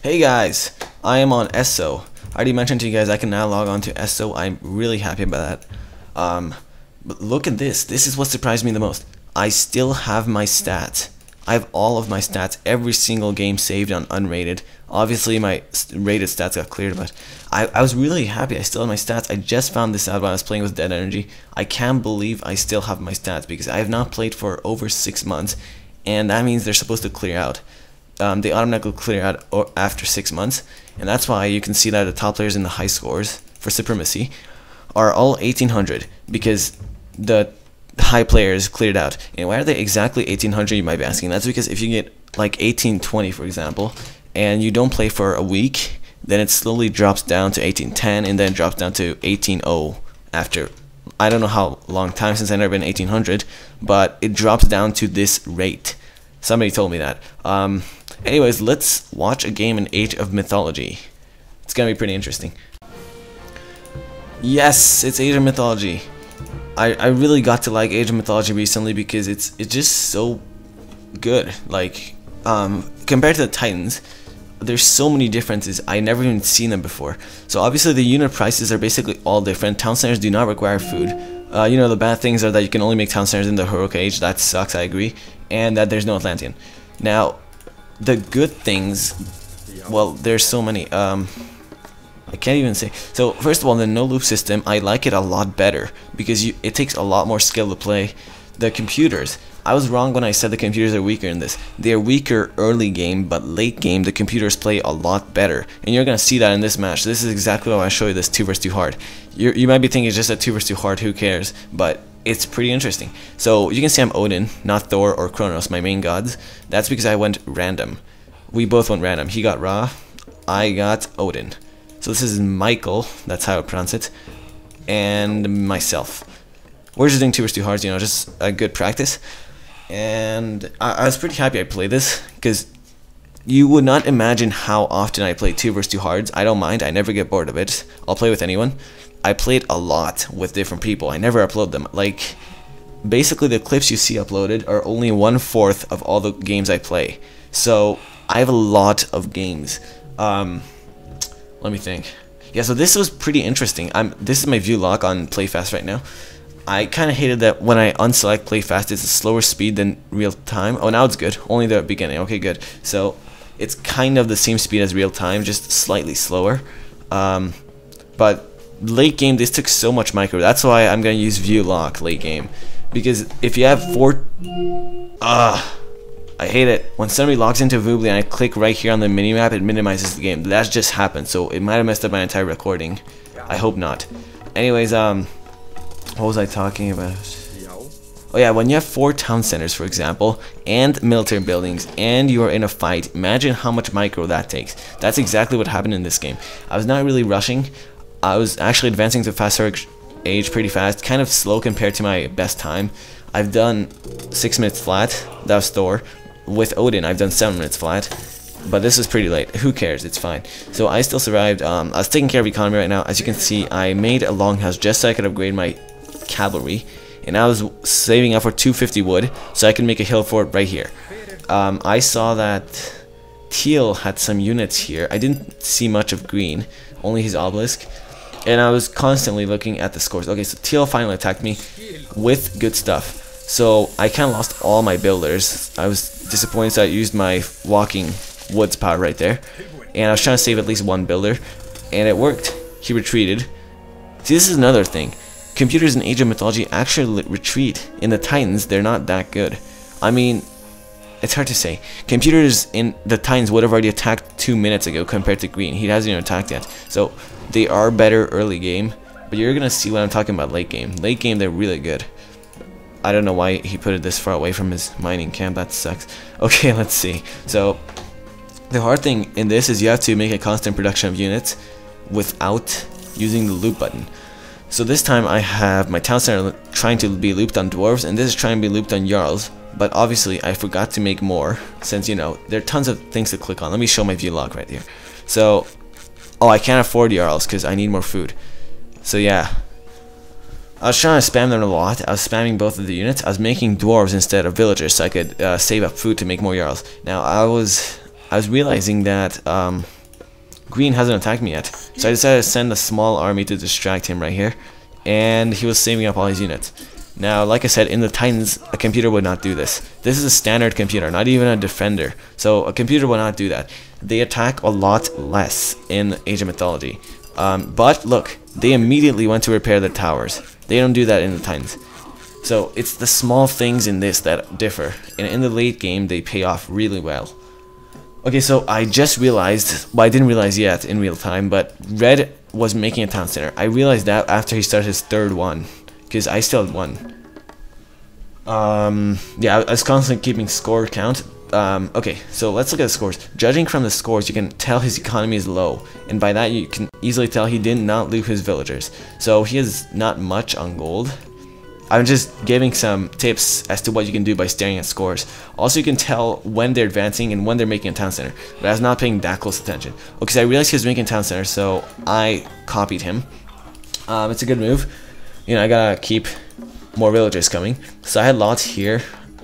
Hey guys, I am on SO. I already mentioned to you guys I can now log on to SO. I'm really happy about that. But look at this. This is what surprised me the most. I still have my stats. I have all of my stats, every single game saved on unrated. Obviously my rated stats got cleared, but I was really happy I still have my stats. I just found this out when I was playing with Dead Energy. I can't believe I still have my stats because I have not played for over 6 months, and that means they're supposed to clear out. They automatically clear out after 6 months, and that's why you can see that the top players in the high scores for Supremacy are all 1800 because the high players cleared out. And why are they exactly 1800, you might be asking? That's because if you get like 1820 for example and you don't play for a week, then it slowly drops down to 1810 and then drops down to 180 after I don't know how long time, since I've never been 1800, but it drops down to this rate. Somebody told me that. Anyways, let's watch a game in Age of Mythology. It's gonna be pretty interesting. Yes, it's Age of Mythology. I really got to like Age of Mythology recently because it's just so good. Like compared to the Titans, there's so many differences. I never even seen them before. So obviously the unit prices are basically all different. Town centers do not require food. You know, the bad things are that you can only make town centers in the heroic age. That sucks, I agree. And that there's no Atlantean. Now, the good things, well, there's so many. I can't even say. So first of all, the no loop system, I like it a lot better because it takes a lot more skill to play. The computers, I was wrong when I said the computers are weaker in this. They're weaker early game, but late game the computers play a lot better, and you're gonna see that in this match. This is exactly why I show you this 2 vs 2 hard. You might be thinking it's just a 2 vs 2 hard, who cares, but it's pretty interesting. So you can see I'm Odin, not Thor or Kronos, my main gods. That's because I went random. We both went random. He got Ra, I got Odin. So this is Michael, that's how I pronounce it, and myself. We're just doing 2 vs 2 hards, you know, just a good practice. And I was pretty happy I played this, because you would not imagine how often I play 2 vs 2 hards. I don't mind, I never get bored of it. I'll play with anyone. I played a lot with different people. I never upload them. Like, basically the clips you see uploaded are only 1/4 of all the games I play. So I have a lot of games. Let me think. Yeah, so this was pretty interesting. This is my view lock on play fast right now. I kind of hated that when I unselect play fast, it's a slower speed than real time. Oh, now it's good. Only the beginning. Okay, good. So it's kind of the same speed as real time, just slightly slower. But late game, this took so much micro. That's why I'm gonna use view lock late game, because if you have I hate it when somebody logs into Voobly and I click right here on the minimap, it minimizes the game. That just happened, so it might have messed up my entire recording. I hope not. Anyways, what was I talking about? Oh yeah, when you have 4 town centers, for example, and military buildings, and you are in a fight, imagine how much micro that takes. That's exactly what happened in this game. I was not really rushing. I was actually advancing to fast age pretty fast, kind of slow compared to my best time. I've done 6 minutes flat, that was Thor. With Odin, I've done 7 minutes flat, but this is pretty late. Who cares? It's fine. So I still survived. I was taking care of economy right now. As you can see, I made a longhouse just so I could upgrade my cavalry, and I was saving up for 250 wood so I could make a hill fort right here. I saw that Teal had some units here. I didn't see much of green, only his obelisk, and I was constantly looking at the scores. Okay, so Teal finally attacked me with good stuff. So I kind of lost all my builders. I was disappointed, so I used my walking woods power right there, and I was trying to save at least 1 builder, and it worked. He retreated. See, this is another thing. Computers in Age of Mythology actually retreat. In the Titans, they're not that good. I mean, it's hard to say. Computers in the Titans would have already attacked 2 minutes ago compared to green. He hasn't even attacked yet. So they are better early game, but you're gonna see what I'm talking about late game. Late game, they're really good. I don't know why he put it this far away from his mining camp. That sucks. Okay, let's see. So the hard thing in this is you have to make a constant production of units without using the loop button. So this time I have my town center trying to be looped on dwarves, and this is trying to be looped on jarls. But obviously I forgot to make more, since, you know, there are tons of things to click on. Let me show my view log right here. So, oh, I can't afford jarls because I need more food. So yeah, I was trying to spam them a lot. I was spamming both of the units. I was making dwarves instead of villagers so I could save up food to make more jarls. Now I was realizing that green hasn't attacked me yet. So I decided to send a small army to distract him right here. And he was saving up all his units. Now, like I said, in the Titans, a computer would not do this. This is a standard computer, not even a defender. So a computer would not do that. They attack a lot less in Age of Mythology. But look, they immediately went to repair the towers. They don't do that in the Titans. So it's the small things in this that differ. And in the late game, they pay off really well. Okay, so I just realized, well, I didn't realize yet in real time, but Red was making a town center. I realized that after he started his third one, because I still had one. Yeah, I was constantly keeping score count. Okay, so let's look at the scores. Judging from the scores, you can tell his economy is low, and by that you can easily tell he did not loot his villagers. So he has not much on gold. I'm just giving some tips as to what you can do by staring at scores. Also, you can tell when they're advancing and when they're making a town center, but I was not paying that close attention. Okay, so I realized he was making a town center, so I copied him. It's a good move. You know, I gotta keep more villagers coming. So I had lots here.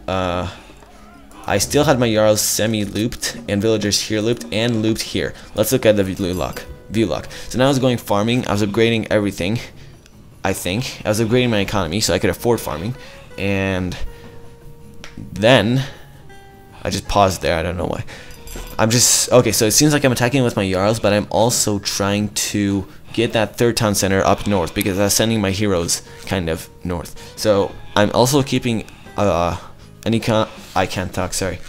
I still had my Jarls semi-looped and villagers here looped and looped here. Let's look at the view log. So now I was going farming. I was upgrading everything. I think I was upgrading my economy so I could afford farming, and then I just paused there. I don't know why. I'm just okay. So it seems like I'm attacking with my Jarls, but I'm also trying to get that third town center up north because I was sending my heroes kind of north. So I'm also keeping I can't talk. Sorry.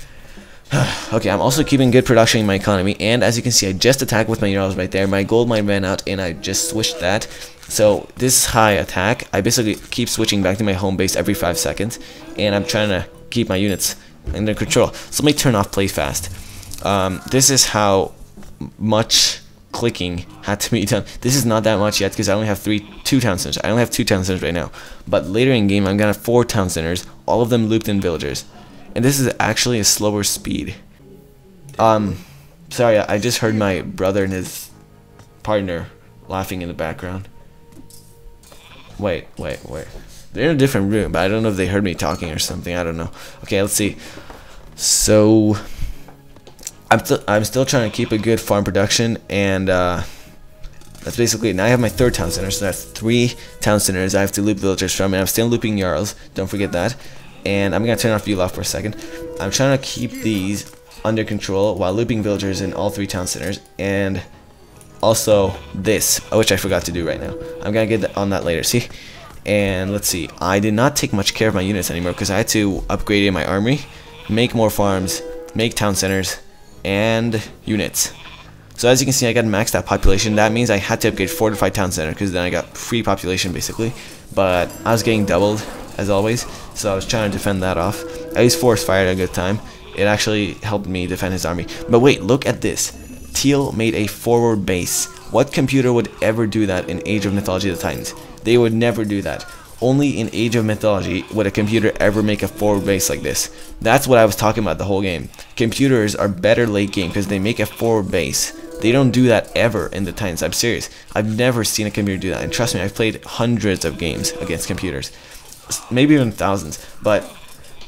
Okay, I'm also keeping good production in my economy, and as you can see, I just attacked with my Jarls right there. My gold mine ran out, and I just switched that. So this high attack, I basically keep switching back to my home base every 5 seconds, and I'm trying to keep my units under control. So let me turn off play fast. This is how much clicking had to be done. This is not that much yet because I only have two town centers. I only have 2 town centers right now, but later in game I'm gonna have 4 town centers, all of them looped in villagers. And this is actually a slower speed. Sorry, I just heard my brother and his partner laughing in the background. Wait. They're in a different room, but I don't know if they heard me talking or something. I don't know. Okay, let's see. So I'm still trying to keep a good farm production, and that's basically it. Now I have my third town center, so that's 3 town centers I have to loop villagers from, and I'm still looping Jarls. Don't forget that. And I'm gonna turn off view log for a second. I'm trying to keep these under control while looping villagers in all 3 town centers, and also this, which I forgot to do right now. I'm gonna get on that later. See, and let's see. I did not take much care of my units anymore because I had to upgrade my army, make more farms, make town centers, and units. So as you can see, I got maxed out population. That means I had to upgrade fortified town center because then I got free population basically. But I was getting doubled as always, so I was trying to defend that off. I used force fire at a good time. It actually helped me defend his army. But wait, look at this. Teal made a forward base. What computer would ever do that in Age of Mythology of the Titans? They would never do that. Only in Age of Mythology would a computer ever make a forward base like this. That's what I was talking about the whole game. Computers are better late game because they make a forward base. They don't do that ever in the Titans. I'm serious. I've never seen a computer do that. And trust me, I've played hundreds of games against computers. Maybe even thousands. But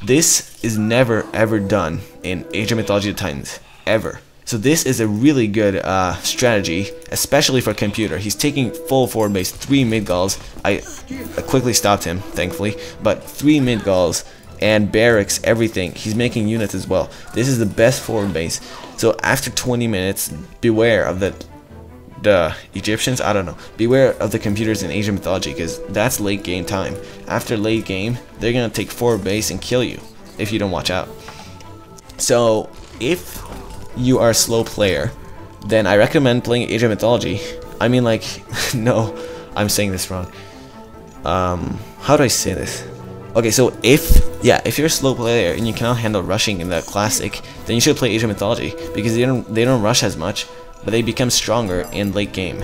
this is never ever done in Age of Mythology of the Titans. Ever. So this is a really good strategy, especially for a computer. He's taking full forward base, 3 mid-galls. I quickly stopped him, thankfully. But 3 mid-galls and barracks, everything. He's making units as well. This is the best forward base. So after 20 minutes, beware of the Egyptians. I don't know. Beware of the computers in Age of Mythology because that's late game time. After late game, they're gonna take forward base and kill you if you don't watch out. So if you are a slow player, then I recommend playing Age of Mythology. I mean, like, no, I'm saying this wrong. How do I say this? Okay, so if you're a slow player and you cannot handle rushing in the classic, then you should play Age of Mythology because they don't rush as much, but they become stronger in late game.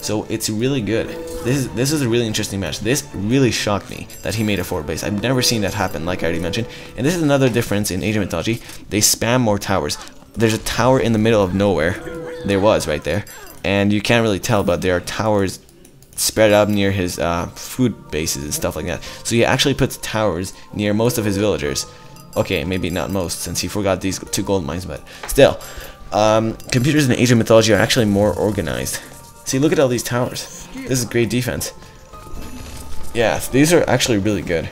So it's really good. This is a really interesting match. This really shocked me that he made a forward base. I've never seen that happen, like I already mentioned. And this is another difference in Age of Mythology. They spam more towers. There's a tower in the middle of nowhere. There was right there, and you can't really tell, but there are towers spread out near his food bases and stuff like that. So he actually puts towers near most of his villagers. Okay, maybe not most since he forgot these 2 gold mines, but still. computers in Age of Mythology are actually more organized. See, look at all these towers. This is great defense. Yeah, these are actually really good.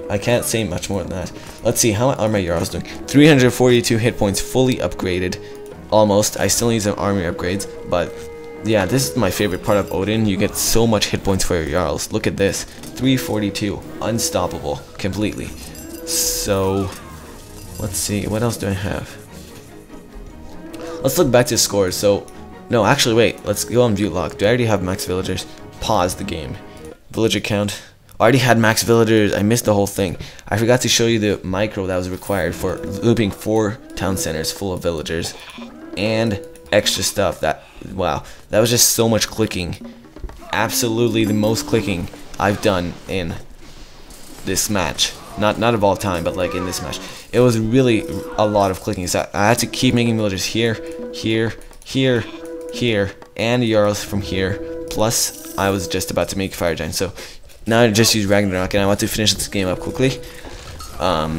I can't say much more than that. Let's see, how are my Jarls doing? 342 hit points, fully upgraded. Almost. I still need some army upgrades, but yeah, this is my favorite part of Odin. You get so much hit points for your Jarls. Look at this. 342. Unstoppable. Completely. So, let's see. What else do I have? Let's look back to scores. So, no, actually, wait. Let's go on view log. Do I already have max villagers? Pause the game. Villager count. I already had max villagers. I missed the whole thing. I forgot to show you the micro that was required for looping 4 town centers full of villagers. And extra stuff. Wow, that was just so much clicking. Absolutely the most clicking I've done in this match. Not of all time, but like in this match. It was really a lot of clicking. So I had to keep making villagers here, here, here, here, and Jarls from here. Plus, I was just about to make Fire Giant. So now I just use Ragnarok, and I want to finish this game up quickly.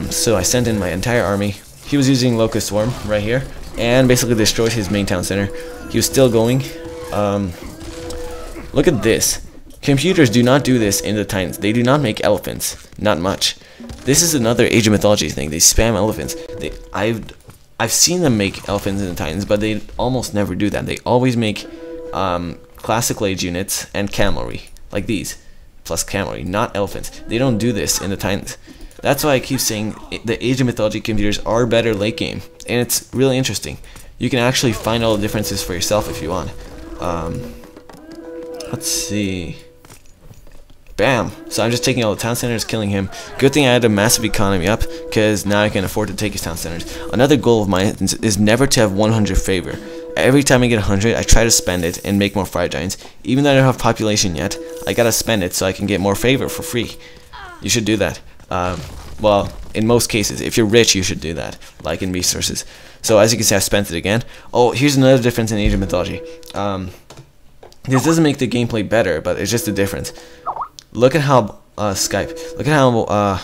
So I sent in my entire army. He was using Locust Swarm right here, and basically destroyed his main town center. He was still going. Look at this. Computers do not do this in the Titans. They do not make elephants. Not much. This is another Age of Mythology thing. They spam elephants. I've seen them make elephants in the Titans, but they almost never do that. They always make classical age units and cavalry, like these, plus cavalry, not elephants. They don't do this in the Titans. That's why I keep saying the Age of Mythology computers are better late game, and it's really interesting. You can actually find all the differences for yourself if you want. Let's see. Bam! So I'm just taking all the town centers, killing him. Good thing I had a massive economy up, because now I can afford to take his town centers. Another goal of mine is never to have 100 favor. Every time I get 100, I try to spend it and make more Fire Giants. Even though I don't have population yet, I gotta spend it so I can get more favor for free. You should do that. Well, in most cases, if you're rich, you should do that, like in resources. So as you can see, I spent it again. Oh, here's another difference in Age of Mythology. This doesn't make the gameplay better, but it's just a difference. Look at how Skype. Look at how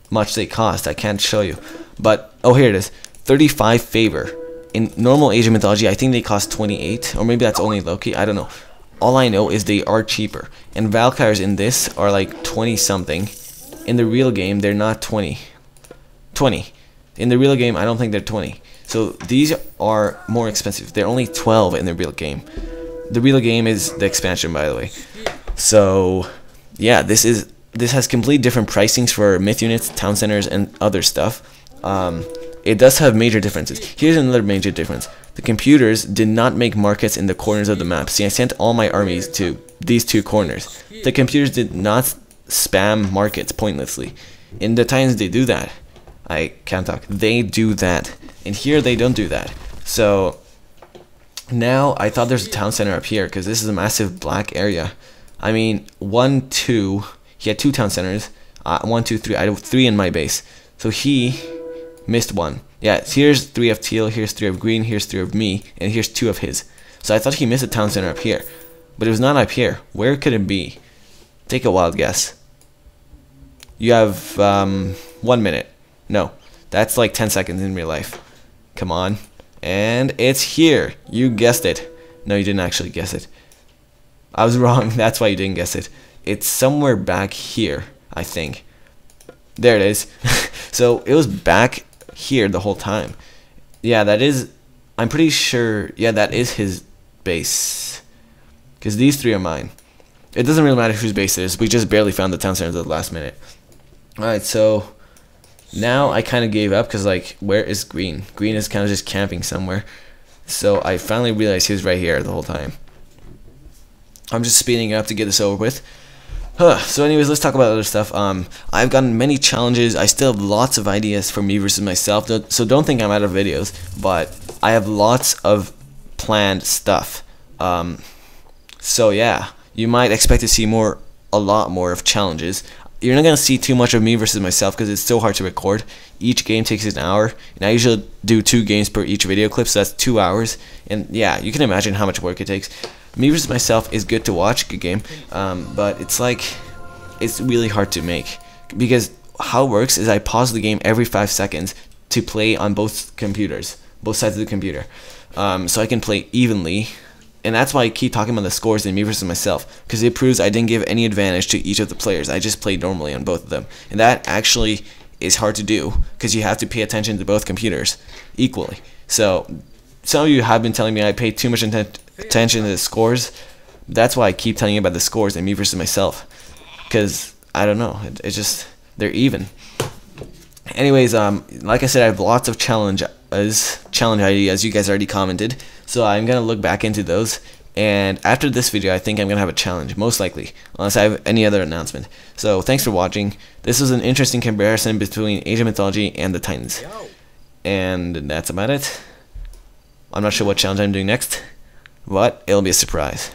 much they cost. I can't show you, but oh, here it is. 35 favor. In normal Age of Mythology, I think they cost 28, or maybe that's only Loki. I don't know. All I know is they are cheaper. And Valkyries in this are like 20 something. In the real game, they're not 20. 20. In the real game, I don't think they're 20. So these are more expensive. They're only 12 in the real game. The real game is the expansion, by the way. So yeah, this has complete different pricings for myth units, town centers, and other stuff. It does have major differences. Here's another major difference. The computers did not make markets in the corners of the map. See, I sent all my armies to these 2 corners. The computers did not spam markets pointlessly. In the Titans, they do that. I can't talk. They do that. And here, they don't do that. So now I thought there's a town center up here, because this is a massive black area. I mean, 1, 2. He had 2 town centers. 1, 2, 3. I have 3 in my base. So he missed 1. Yeah, here's 3 of teal, here's 3 of green, here's 3 of me, and here's 2 of his. So I thought he missed a town center up here. But it was not up here. Where could it be? Take a wild guess. You have 1 minute. No, that's like 10 seconds in real life. Come on. And it's here. You guessed it. No, you didn't actually guess it. I was wrong. That's why you didn't guess it. It's somewhere back here, I think. There it is. So it was back here the whole time. Yeah, that is, I'm pretty sure, yeah, that is his base. Because these 3 are mine. It doesn't really matter whose base it is. We just barely found the town centers at the last minute. Alright, so now I kind of gave up because, like, where is green? Green is kind of just camping somewhere. So I finally realized he was right here the whole time. I'm just speeding up to get this over with. So anyways, let's talk about other stuff. I've gotten many challenges. I still have lots of ideas for me versus myself. So don't think I'm out of videos, but I have lots of planned stuff. So yeah, you might expect to see a lot more of challenges. You're not gonna see too much of me versus myself because it's so hard to record. Each game takes an hour, and I usually do 2 games per each video clip, so that's 2 hours. And yeah, you can imagine how much work it takes. Me versus myself is good to watch, good game, but it's like, it's really hard to make, because how it works is I pause the game every 5 seconds to play on both computers, both sides of the computer, so I can play evenly. And that's why I keep talking about the scores in me versus myself, because it proves I didn't give any advantage to each of the players. I just played normally on both of them, and that actually is hard to do because you have to pay attention to both computers equally. So some of you have been telling me I pay too much attention to the scores. That's why I keep telling you about the scores in me versus myself, because I don't know, it's just they're even. Anyways, like I said, I have lots of challenge ideas. You guys already commented, so I'm gonna look back into those. And after this video, I think I'm gonna have a challenge, most likely, unless I have any other announcement. So thanks for watching. This was an interesting comparison between Age of Mythology and the Titans, and that's about it. I'm not sure what challenge I'm doing next, but it'll be a surprise.